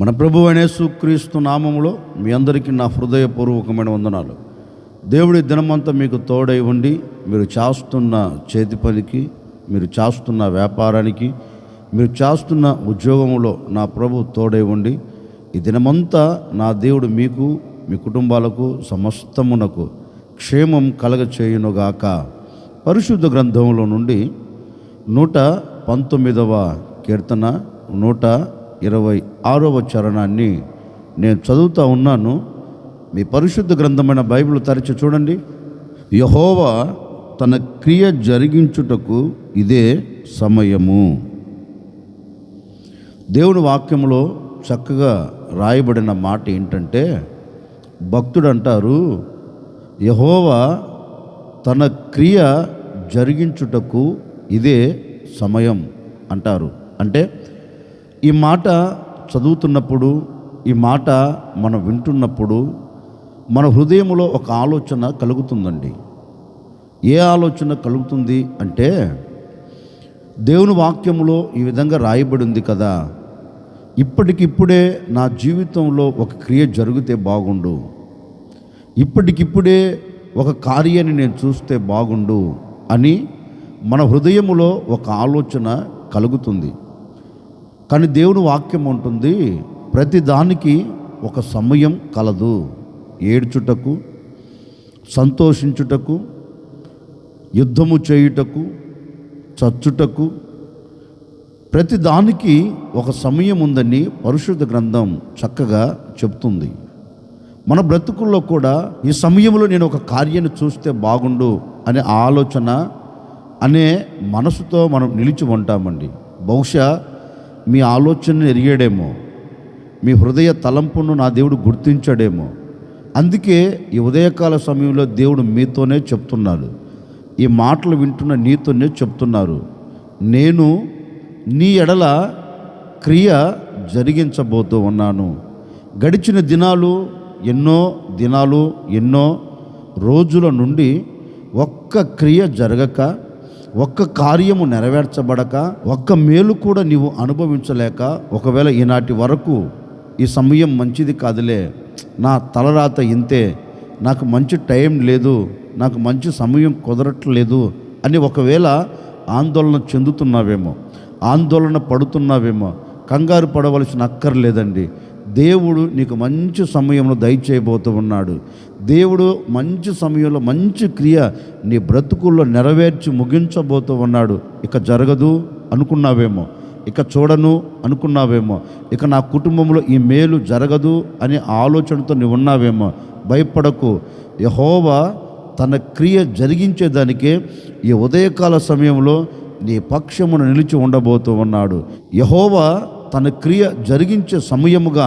మన ప్రభువు అయిన యేసుక్రీస్తు నామములో మీ అందరికీ నా హృదయపూర్వకమైన వందనాలు. దేవుడి దినమంతా మీకు తోడై ఉండి మీరు చేస్తున్న చేతి పనికి, మీరు చేస్తున్న వ్యాపారానికి, మీరు చేస్తున్న ఉద్యోగంలో నా ప్రభు తోడై ఉండి ఈ దినమంతా నా దేవుడు మీకు, మీ కుటుంబాలకు, సమస్తమునకు క్షేమం కలగచేయునుగాక. పరిశుద్ధ గ్రంథంలో నుండి 119వ కీర్తన 126వ చరణాన్ని నేను చదువుతూ ఉన్నాను. మీ పరిశుద్ధ గ్రంథమైన బైబిల్ తెరచి చూడండి. యెహోవా తన క్రియ జరిగించుటకు ఇదే సమయము. దేవుని వాక్యంలో చక్కగా రాయబడిన మాట ఏంటంటే, భక్తుడు అంటారు, యెహోవా తన క్రియ జరిగించుటకు ఇదే సమయం అంటారు. అంటే ఈ మాట చదువుతున్నప్పుడు, ఈ మాట మనం వింటున్నప్పుడు మన హృదయంలో ఒక ఆలోచన కలుగుతుందండి. ఏ ఆలోచన కలుగుతుంది అంటే, దేవుని వాక్యంలో ఈ విధంగా రాయబడి ఉంది కదా, ఇప్పటికిప్పుడే నా జీవితంలో ఒక క్రియ జరిగితే బాగుండు, ఇప్పటికిప్పుడే ఒక కార్యాన్ని నేను చూస్తే బాగుండు అని మన హృదయములో ఒక ఆలోచన కలుగుతుంది. కానీ దేవుని వాక్యం ఉంటుంది, ప్రతి దానికి ఒక సమయం కలదు. ఏడ్చుటకు, సంతోషించుటకు, యుద్ధము చేయుటకు, చచ్చుటకు, ప్రతి దానికి ఒక సమయం ఉందని పరిశుద్ధ గ్రంథం చక్కగా చెప్తుంది. మన బ్రతుకుల్లో కూడా ఈ సమయంలో నేను ఒక కార్యాన్ని చూస్తే బాగుండు అనే ఆలోచన అనే మనసుతో మనం నిలిచి ఉంటామండి. బహుశా మీ ఆలోచనను ఎరిగాడేమో, మీ హృదయ తలంపును నా దేవుడు గుర్తించాడేమో. అందుకే ఈ ఉదయకాల సమయంలో దేవుడు మీతోనే చెప్తున్నాడు, ఈ మాటలు వింటున్న నీతోనే చెప్తున్నారు, నేను నీ ఎడల క్రియ జరిగించబోతూ ఉన్నాను. గడిచిన ఎన్నో రోజుల నుండి ఒక్క క్రియ జరగక, ఒక్క కార్యము నెరవేర్చబడక, ఒక్క మేలు కూడా నీవు అనుభవించలేక, ఒకవేళ ఈనాటి వరకు ఈ సమయం మంచిది కాదులే, నా తలరాత ఇంతే, నాకు మంచి టైం లేదు, నాకు మంచి సమయం కుదరట్లేదు అని ఒకవేళ ఆందోళన చెందుతున్నావేమో, ఆందోళన పడుతున్నావేమో, కంగారు పడవలసిన అక్కర్లేదండి. దేవుడు నీకు మంచి సమయంలో దయచేయబోతూ ఉన్నాడు. దేవుడు మంచి సమయంలో మంచి క్రియ నీ బ్రతుకుల్లో నెరవేర్చి ముగించబోతూ ఉన్నాడు. ఇక జరగదు అనుకున్నావేమో, ఇక చూడను అనుకున్నావేమో, ఇక నా కుటుంబంలో ఈ మేలు జరగదు అనే ఆలోచనతో నీవు ఉన్నావేమో. భయపడకు, యెహోవా తన క్రియ జరిగించేదానికే ఈ ఉదయకాల సమయంలో నీ పక్షమును నిలిచి ఉండబోతూ ఉన్నాడు. యెహోవా తన క్రియ జరిగించే సమయముగా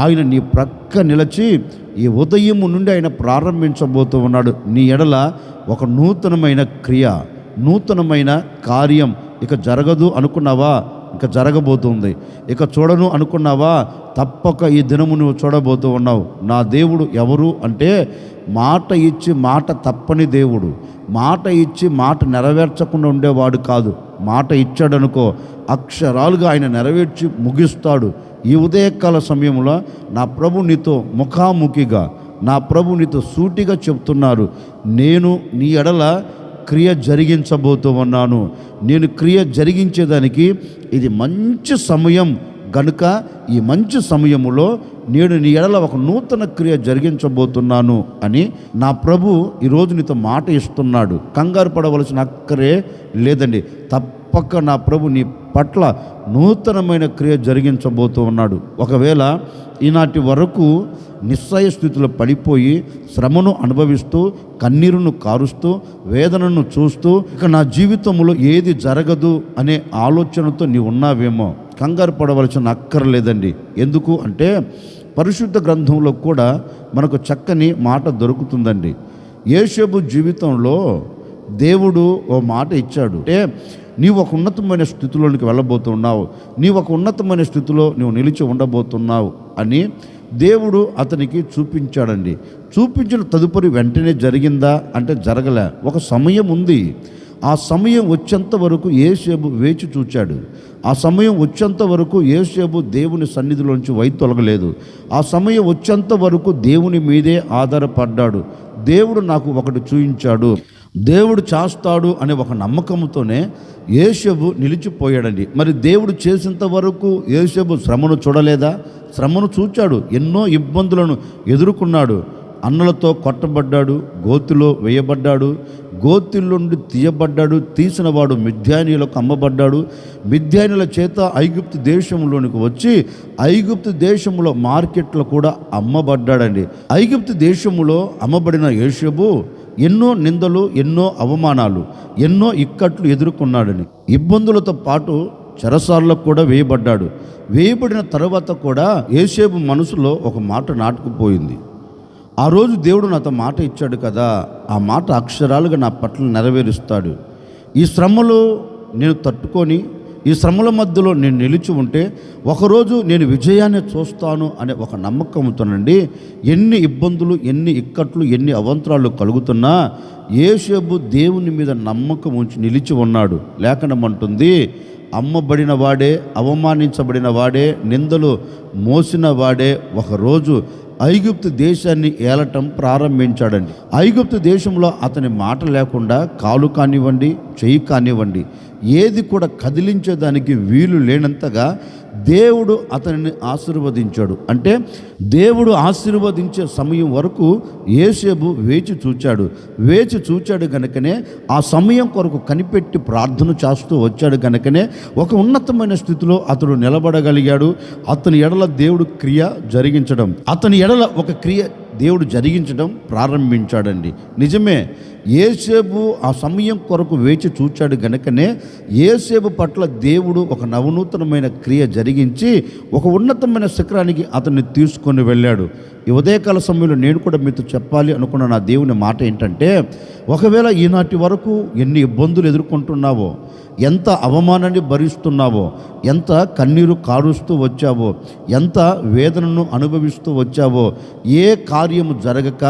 ఆయన నీ ప్రక్క నిలిచి ఈ ఉదయము నుండి ఆయన ప్రారంభించబోతూ ఉన్నాడు. నీ ఎడల ఒక నూతనమైన క్రియ, నూతనమైన కార్యం. ఇక జరగదు అనుకున్నావా, ఇక జరగబోతుంది. ఇక చూడను అనుకున్నావా, తప్పక ఈ దినము నువ్వు చూడబోతూ ఉన్నావు. నా దేవుడు ఎవరు అంటే, మాట ఇచ్చి మాట తప్పని దేవుడు. మాట ఇచ్చి మాట నెరవేర్చకుండా ఉండేవాడు కాదు. మాట ఇచ్చాడనుకో, అక్షరాలుగా ఆయన నెరవేర్చి ముగిస్తాడు. ఈ ఉదయకాల సమయంలో నా ప్రభు నీతో ముఖాముఖిగా, నా ప్రభు నీతో సూటిగా చెప్తున్నారు, నేను నీ ఎడల క్రియ జరిగించబోతూ ఉన్నాను. నేను క్రియ జరిగించేదానికి ఇది మంచి సమయం గనుక, ఈ మంచి సమయములో నేను నీ ఎడల ఒక నూతన క్రియ జరిగించబోతున్నాను అని నా ప్రభు ఈరోజు నీతో మాట ఇస్తున్నాడు. కంగారు పడవలసిన అక్కరే లేదండి. తప్పక నా ప్రభు నీ పట్ల నూతనమైన క్రియ జరిగించబోతూ ఉన్నాడు. ఒకవేళ ఈనాటి వరకు నిస్సయ స్థితిలో పడిపోయి శ్రమను అనుభవిస్తూ, కన్నీరును కారుస్తూ, వేదనను చూస్తూ, ఇక నా జీవితంలో ఏది జరగదు అనే ఆలోచనతో నీవు ఉన్నావేమో, కంగారు పడవలసిన అక్కర్లేదండి. ఎందుకు అంటే పరిశుద్ధ గ్రంథంలో కూడా మనకు చక్కని మాట దొరుకుతుందండి. యోసేపు జీవితంలో దేవుడు ఓ మాట ఇచ్చాడు. అంటే నీవు ఒక ఉన్నతమైన స్థితిలోనికి వెళ్ళబోతున్నావు, నీవు ఒక ఉన్నతమైన స్థితిలో నువ్వు నిలిచి ఉండబోతున్నావు అని దేవుడు అతనికి చూపించాడండి. చూపించిన తదుపరి వెంటనే జరిగిందా అంటే జరగలే. ఒక సమయం ఉంది. ఆ సమయం వచ్చేంత వరకు యోసేపు వేచి చూచాడు. ఆ సమయం వచ్చేంత వరకు యోసేపు దేవుని సన్నిధిలోంచి వైతొలగలేదు. ఆ సమయం వచ్చేంత వరకు దేవుని మీదే ఆధారపడ్డాడు. దేవుడు నాకు ఒకటి చూయించాడు, దేవుడు చేస్తాడు అనే ఒక నమ్మకంతోనే యోసేపు నిలిచిపోయాడండి. మరి దేవుడు చేసేంత వరకు యోసేపు శ్రమను చూడలేదా? శ్రమను చూచాడు, ఎన్నో ఇబ్బందులను ఎదుర్కొన్నాడు. అన్నలతో కొట్టబడ్డాడు, గోతిలో వేయబడ్డాడు, గోతిలో నుండి తీయబడ్డాడు. తీసిన వాడు మిద్యానీయులకు అమ్మబడ్డాడు. మిద్యానీయుల చేత ఐగుప్తు దేశంలోనికి వచ్చి ఐగుప్తు దేశంలో మార్కెట్లో కూడా అమ్మబడ్డాడండి. ఐగుప్తు దేశంలో అమ్మబడిన యోసేపు ఎన్నో నిందలు, ఎన్నో అవమానాలు, ఎన్నో ఇక్కట్లు ఎదుర్కొన్నాడని. ఇబ్బందులతో పాటు చెరసాలలో కూడా వేయబడ్డాడు. వేయబడిన తర్వాత కూడా యోసేపు మనసులో ఒక మాట నాటుకుపోయింది. ఆ రోజు దేవుడు నాతో మాట ఇచ్చాడు కదా, ఆ మాట అక్షరాలుగా నా పట్ల నెరవేరుస్తాడు. ఈ శ్రమలు నేను తట్టుకొని, ఈ శ్రమల మధ్యలో నేను నిలిచి ఉంటే ఒకరోజు నేను విజయాన్ని చూస్తాను అనే ఒక నమ్మకంతోనండి ఎన్ని ఇబ్బందులు, ఎన్ని ఇక్కట్లు, ఎన్ని అవంతరాలు కలుగుతున్నా యోసేపు దేవుని మీద నమ్మకం ఉంచి నిలిచి ఉన్నాడు. లేఖనం అంటుంది, అమ్మబడిన వాడే, అవమానించబడిన వాడే, నిందలు మోసిన వాడే ఒకరోజు ఐగుప్తు దేశాన్ని ఏలటం ప్రారంభించాడండి. ఐగుప్తు దేశంలో అతని మాట లేకుండా కాలు కానివ్వండి, చెయ్యి కానివ్వండి, ఏది కూడా కదిలించేదానికి వీలు లేనంతగా దేవుడు అతనిని ఆశీర్వదించాడు. అంటే దేవుడు ఆశీర్వదించే సమయం వరకు యోసేపు వేచి చూచాడు కనుకనే ఆ సమయం కొరకు కనిపెట్టి ప్రార్థన చేస్తూ వచ్చాడు కనుకనే ఒక ఉన్నతమైన స్థితిలో అతడు నిలబడగలిగాడు. అతని ఎడల దేవుడు క్రియ జరిగించడం, అతని ఎడల ఒక క్రియ దేవుడు జరిగించడం ప్రారంభించాడండి. నిజమే, యోసేపు ఆ సమయం కొరకు వేచి చూచాడు గనుకనే యోసేపు పట్ల దేవుడు ఒక నవనూతనమైన క్రియ జరిగించి ఒక ఉన్నతమైన శిఖరానికి అతన్ని తీసుకొని వెళ్ళాడు. ఈ ఉదయకాల సమయంలో నేను కూడా మీతో చెప్పాలి అనుకున్న నా దేవుని మాట ఏంటంటే, ఒకవేళ ఈనాటి వరకు ఎన్ని ఇబ్బందులు ఎదుర్కొంటున్నావో, ఎంత అవమానాన్ని భరిస్తున్నావో, ఎంత కన్నీరు కారుస్తూ వచ్చావో, ఎంత వేదనను అనుభవిస్తూ వచ్చావో, ఏ కార్యము జరగక,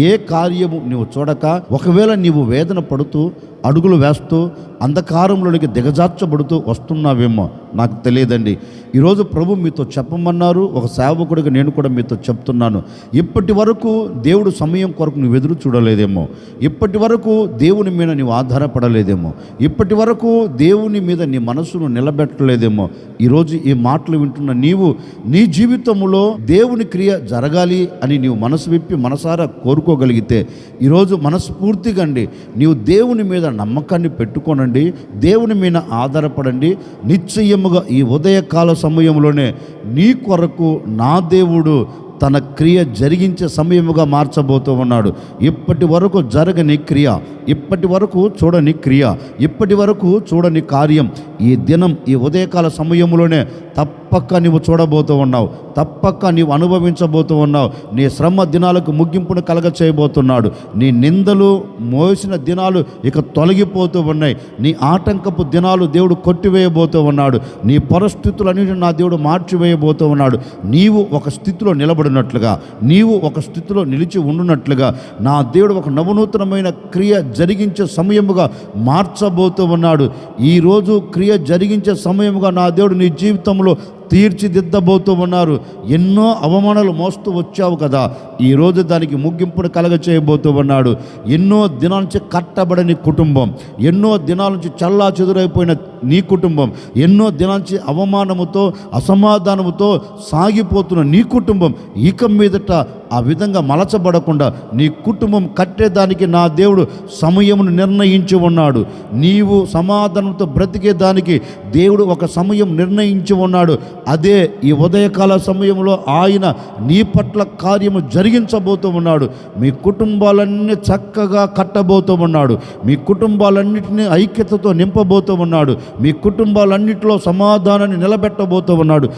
ఏ కార్యము నీవు చూడక, ఒకవేళ నీవు వేదన పడుతూ అడుగులు వేస్తూ అంధకారంలోనికి దిగజార్చబడుతూ వస్తున్నావేమో నాకు తెలియదండి. ఈరోజు ప్రభు మీతో చెప్పమన్నారు. ఒక సేవకుడిగా నేను కూడా మీతో చెప్తున్నాను. ఇప్పటి వరకు దేవుడు సమయం కొరకు నువ్వు ఎదురు చూడలేదేమో, ఇప్పటి వరకు దేవుని మీద నీవు ఆధారపడలేదేమో, ఇప్పటి వరకు దేవుని మీద నీ మనసును నిలబెట్టలేదేమో. ఈరోజు ఈ మాటలు వింటున్న నీవు నీ జీవితంలో దేవుని క్రియ జరగాలి అని నీవు మనసు విప్పి మనసారా కోరుకోగలిగితే ఈరోజు మనస్ఫూర్తిగా అండి నీవు దేవుని మీద నమ్మకాన్ని పెట్టుకోనండి, దేవుని మీద ఆధారపడండి. నిశ్చయముగా ఈ ఉదయకాల సమయంలోనే నీ కొరకు నా దేవుడు తన క్రియ జరిగించే సమయముగా మార్చబోతూ ఉన్నాడు. ఇప్పటి వరకు జరగని క్రియ, ఇప్పటి వరకు చూడని క్రియ, ఇప్పటి వరకు చూడని కార్యం ఈ దినం, ఈ ఉదయకాల సమయంలోనే తప్పక నీవు చూడబోతూ ఉన్నావు, తప్పక నీవు అనుభవించబోతూ ఉన్నావు. నీ శ్రమ దినాలకు ముగింపును కలగ చేయబోతున్నాడు. నీ నిందలు మోసిన దినాలు ఇక తొలగిపోతూ ఉన్నాయి. నీ ఆటంకపు దినాలు దేవుడు కొట్టివేయబోతూ ఉన్నాడు. నీ పరిస్థితులన్నిటిని నా దేవుడు మార్చివేయబోతూ ఉన్నాడు. నీవు ఒక స్థితిలో నిలబడినట్లుగా, నీవు ఒక స్థితిలో నిలిచి ఉండునట్లుగా నా దేవుడు ఒక నవనూతనమైన క్రియ జరిగించే సమయముగా మార్చబోతూ ఉన్నాడు. ఈరోజు క్రియ జరిగించే సమయముగా నా దేవుడు నీ జీవితంలో తీర్చిదిద్దబోతూ ఉన్నారు. ఎన్నో అవమానాలు మోస్తూ వచ్చావు కదా, ఈరోజు దానికి ముగింపును కలగ చేయబోతూ ఉన్నాడు. ఎన్నో దినాల నుంచి కట్టబడని కుటుంబం, ఎన్నో దినాల నుంచి చల్లా చెదురైపోయిన నీ కుటుంబం, ఎన్నో దినాల నుంచి అవమానముతో అసమాధానముతో సాగిపోతున్న నీ కుటుంబం ఇక మీదట ఆ విధంగా మలచబడకుండా నీ కుటుంబం కట్టేదానికి నా దేవుడు సమయమును నిర్ణయించి ఉన్నాడు. నీవు సమాధానంతో బ్రతికేదానికి దేవుడు ఒక సమయం నిర్ణయించి ఉన్నాడు. అదే ఈ ఉదయకాల సమయంలో ఆయన నీ పట్ల కార్యము జరిగించబోతూ ఉన్నాడు. మీ కుటుంబాలన్నీ చక్కగా కట్టబోతూ ఉన్నాడు. మీ కుటుంబాలన్నింటినీ ఐక్యతతో నింపబోతూ ఉన్నాడు. మీ కుటుంబాలన్నింటిలో సమాధానాన్ని నిలబెట్టబోతూ ఉన్నాడు.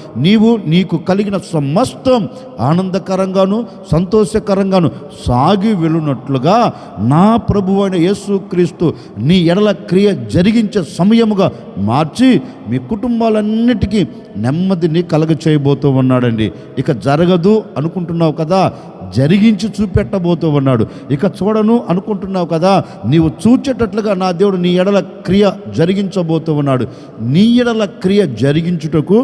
నీకు కలిగిన సమస్తం ఆనందకరంగాను సంతోషకరంగాను సాగి వెళ్ళునట్లుగా నా ప్రభువైన యేసుక్రీస్తు నీ ఎడల క్రియ జరిగించే సమయముగా మార్చి మీ కుటుంబాలన్నిటికీ నెమ్మదిని కలగ చేయబోతూ ఉన్నాడండి. ఇక జరగదు అనుకుంటున్నావు కదా, జరిగించి చూపెట్టబోతూ ఉన్నాడు. ఇక చూడను అనుకుంటున్నావు కదా, నీవు చూచేటట్లుగా నా దేవుడు నీ ఎడల క్రియ జరిగించబోతూ ఉన్నాడు. నీ ఎడల క్రియ జరిగించుటకు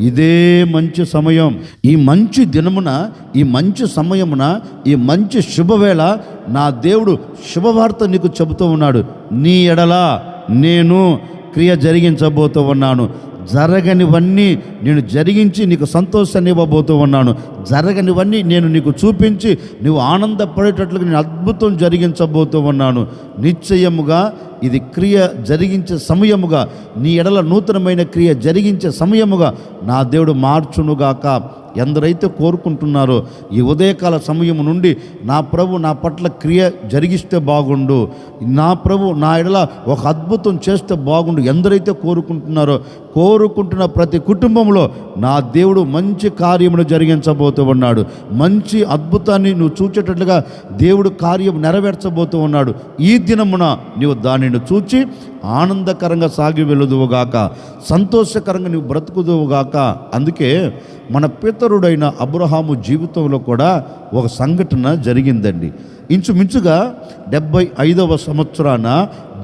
ఇదే మంచి సమయం. ఈ మంచి దినమున, ఈ మంచి సమయమున, ఈ మంచి శుభవేళ నా దేవుడు శుభవార్త నీకు చెబుతూ ఉన్నాడు. నీ ఎడల నేను క్రియ జరిగించబోతూ ఉన్నాను. జరగనివన్నీ నేను జరిగించి నీకు సంతోషాన్ని ఇవ్వబోతూ ఉన్నాను. జరగనివన్నీ నేను నీకు చూపించి నువ్వు ఆనందపడేటట్లుగా నేను అద్భుతం జరిగించబోతూ ఉన్నాను. నిశ్చయముగా ఇది క్రియ జరిగించే సమయముగా, నీ ఎడల నూతనమైన క్రియ జరిగించే సమయముగా నా దేవుడు మార్చునుగాక. ఎందరైతే కోరుకుంటున్నారో ఈ ఉదయకాల సమయం నుండి నా ప్రభు నా పట్ల క్రియ జరిగిస్తే బాగుండు, నా ప్రభు నా ఎడల ఒక అద్భుతం చేస్తే బాగుండు, ఎందరైతే కోరుకుంటున్న ప్రతి కుటుంబంలో నా దేవుడు మంచి కార్యమును జరిగించబోతూ ఉన్నాడు. మంచి అద్భుతాన్ని నువ్వు చూచేటట్లుగా దేవుడు కార్యం నెరవేర్చబోతూ ఉన్నాడు. ఈ దినమున నీవు దానిని చూచి ఆనందకరంగా సాగి వెళుదువుగాక, సంతోషకరంగా నీవు బ్రతుకుదువుగాక. అందుకే మన పితరుడైన అబ్రహాము జీవితంలో కూడా ఒక సంఘటన జరిగిందండి. ఇంచుమించుగా 75వ సంవత్సరాన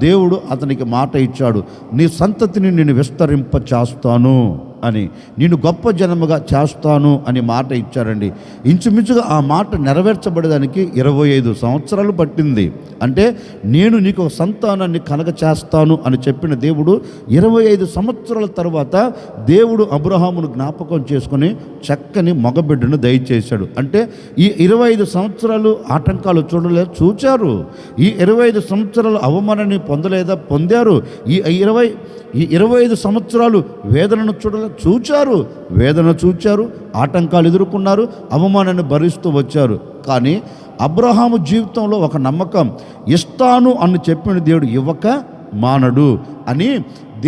దేవుడు అతనికి మాట ఇచ్చాడు, నీ సంతతిని నేను విస్తరింప చేస్తాను అని, నేను గొప్ప జనముగా చేస్తాను అని మాట ఇచ్చారండి. ఇంచుమించుగా ఆ మాట నెరవేర్చబడడానికి 25 సంవత్సరాలు పట్టింది. అంటే నేను నీకు ఒక సంతానాన్ని కలగ చేస్తాను అని చెప్పిన దేవుడు 25 సంవత్సరాల తర్వాత దేవుడు అబ్రహామును జ్ఞాపకం చేసుకుని చక్కని మగబిడ్డను దయచేశాడు. అంటే ఈ 25 సంవత్సరాలు ఆటంకాలు చూచారు. ఈ 25 సంవత్సరాలు అవమానాన్ని పొందారు. ఈ 25 సంవత్సరాలు వేదనను చూచారు, ఆటంకాలు ఎదుర్కొన్నారు, అవమానాన్ని భరిస్తూ వచ్చారు. కానీ అబ్రహాము జీవితంలో ఒక నమ్మకం, ఇస్తాను అని చెప్పిన దేవుడు ఇవ్వక మానడు అని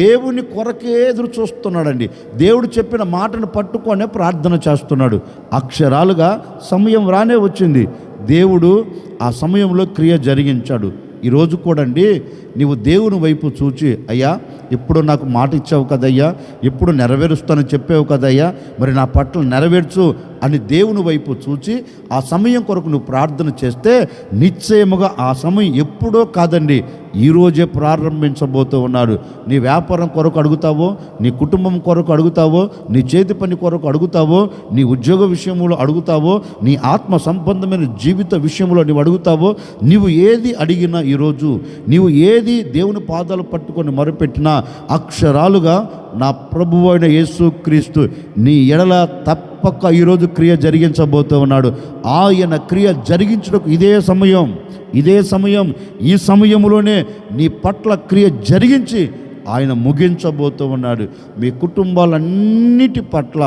దేవుని కొరకే ఎదురు చూస్తున్నాడండి. దేవుడు చెప్పిన మాటను పట్టుకొనే ప్రార్థన చేస్తున్నాడు. అక్షరాలుగా సమయం రానే వచ్చింది. దేవుడు ఆ సమయంలో క్రియ జరిగించాడు. ఈరోజు కూడా అండి, నీవు దేవుని వైపు చూచి, అయ్యా ఇప్పుడు నాకు మాట ఇచ్చావు కదయ్యా, ఇప్పుడు నెరవేరుస్తానని చెప్పావు కదయ్యా, మరి నా పట్ల నెరవేర్చు అని దేవుని వైపు చూచి ఆ సమయం కొరకు నువ్వు ప్రార్థన చేస్తే నిశ్చయముగా ఆ సమయం ఎప్పుడో కాదండి, ఈరోజే ప్రారంభించబోతూ ఉన్నాడు. నీ వ్యాపారం కొరకు అడుగుతావో, నీ కుటుంబం కొరకు అడుగుతావో, నీ చేతి పని కొరకు అడుగుతావో, నీ ఉద్యోగ విషయంలో అడుగుతావో, నీ ఆత్మ సంబంధమైన జీవిత విషయంలో నీవు అడుగుతావో, నీవు ఏది అడిగినా ఈరోజు నీవు ఏది దేవుని పాదాలు పట్టుకొని మొరపెట్టినా అక్షరాలుగా నా ప్రభువు అయిన యేసుక్రీస్తు నీ ఎడల తప్పక ఈరోజు క్రియ జరిగించబోతూ ఉన్నాడు. ఆయన క్రియ జరిగించడానికి ఇదే సమయం. ఈ సమయంలోనే నీ పట్ల క్రియ జరిగించి ఆయన ముగించబోతూ ఉన్నాడు. మీ కుటుంబాలన్నిటి పట్ల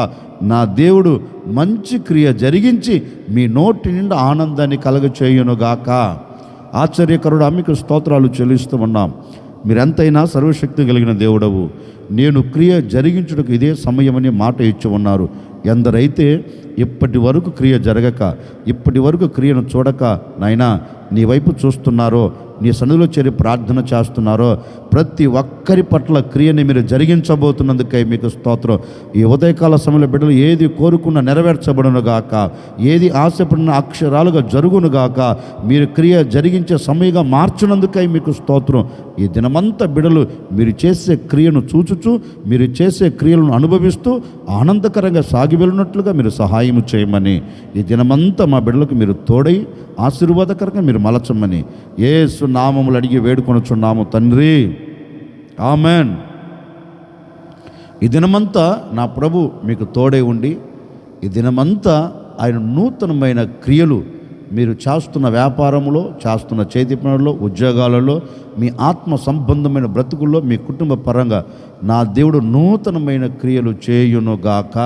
నా దేవుడు మంచి క్రియ జరిగించి మీ నోటి నిండా ఆనందాన్ని కలగచేయునుగాక. ఆశ్చర్యకరుడు మీకు స్తోత్రాలు చెల్లిస్తూ ఉన్నాం. మీరెంతైనా సర్వశక్తి కలిగిన దేవుడవు, నేను క్రియ జరిగించుటకు ఇదే సమయమని మాట ఇచ్చి ఉన్నారు. ఎందరైతే ఇప్పటి వరకు క్రియ జరగక, ఇప్పటి వరకు క్రియను చూడక నాయనా నీ వైపు చూస్తున్నారో, నీ సన్నిధిలో చేరి ప్రార్థన చేస్తున్నారో, ప్రతి ఒక్కరి పట్ల క్రియని మీరు జరిగించబోతున్నందుకై మీకు స్తోత్రం. ఈ ఉదయకాల సమయంలో బిడ్డలు ఏది కోరుకున్న నెరవేర్చబడునుగాక, ఏది ఆశపడిన అక్షరాలుగా జరుగునుగాక, మీరు క్రియ జరిగించే సమయంగా మార్చినందుకై మీకు స్తోత్రం. ఈ దినమంతా బిడ్డలు మీరు చేసే క్రియను చూచుచూ, మీరు చేసే క్రియలను అనుభవిస్తూ ఆనందకరంగా సాగి వెళ్ళినట్లుగా మీరు సహాయం చేయమని, ఈ దినమంతా మా బిడ్డలకు మీరు తోడై ఆశీర్వాదకరంగా మీరు మలచమని యేసు నామములు అడిగి వేడుకొనుచున్నాము తండ్రి, ఆమెన్. ఈ దినమంతా నా ప్రభు మీకు తోడై ఉండి, ఈ దినమంతా ఆయన నూతనమైన క్రియలు మీరు చేస్తున్న వ్యాపారంలో, చేస్తున్న చేతి పనుల్లో, ఉద్యోగాలలో, మీ ఆత్మ సంబంధమైన బ్రతుకుల్లో, మీ కుటుంబ పరంగా నా దేవుడు నూతనమైన క్రియలు చేయునుగాక.